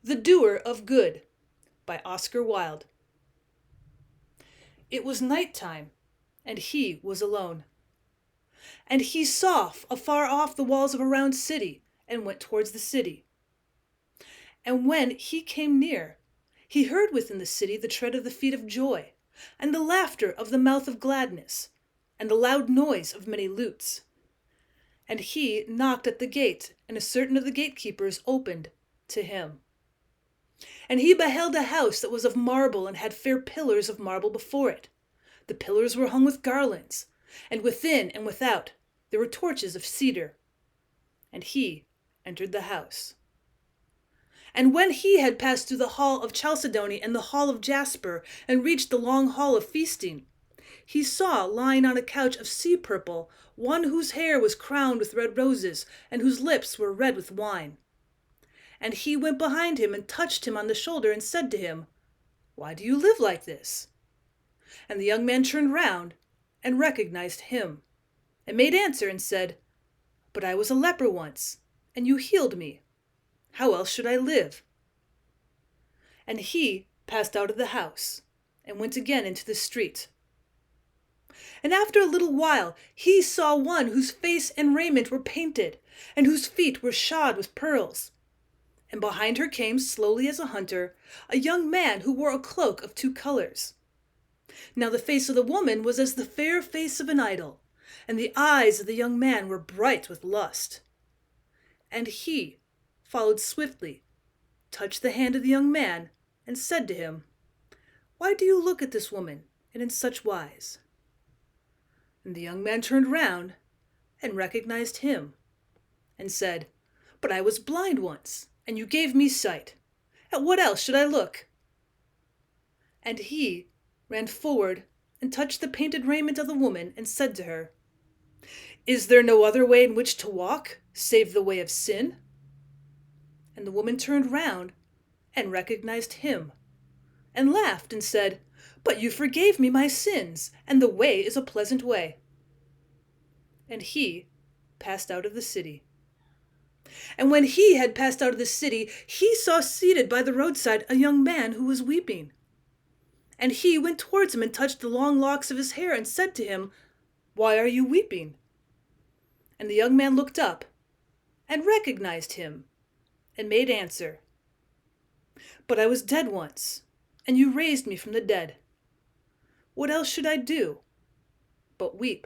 The Doer of Good by Oscar Wilde. It was night time, and he was alone. And he saw afar off the walls of a round city, and went towards the city. And when he came near, he heard within the city the tread of the feet of joy, and the laughter of the mouth of gladness, and the loud noise of many lutes. And he knocked at the gate, and a certain of the gatekeepers opened to him. And he beheld a house that was of marble, and had fair pillars of marble before it. The pillars were hung with garlands, and within and without there were torches of cedar. And he entered the house. And when he had passed through the hall of chalcedony and the hall of jasper, and reached the long hall of feasting, he saw lying on a couch of sea purple one whose hair was crowned with red roses, and whose lips were red with wine. And he went behind him and touched him on the shoulder and said to him, "Why do you live like this?" And the young man turned round and recognized him, and made answer and said, "But I was a leper once, and you healed me. How else should I live?" And he passed out of the house and went again into the street. And after a little while he saw one whose face and raiment were painted, and whose feet were shod with pearls. And behind her came, slowly as a hunter, a young man who wore a cloak of two colors. Now the face of the woman was as the fair face of an idol, and the eyes of the young man were bright with lust. And he followed swiftly, touched the hand of the young man, and said to him, "Why do you look at this woman, and in such wise?" And the young man turned round and recognized him, and said, "But I was blind once, and you gave me sight. At what else should I look?" And he ran forward and touched the painted raiment of the woman, and said to her, "Is there no other way in which to walk, save the way of sin?" And the woman turned round and recognized him, and laughed and said, "But you forgave me my sins, and the way is a pleasant way." And he passed out of the city. And when he had passed out of the city, he saw seated by the roadside a young man who was weeping. And he went towards him and touched the long locks of his hair, and said to him, "Why are you weeping?" And the young man looked up and recognized him, and made answer, "But I was dead once, and you raised me from the dead. What else should I do but weep?"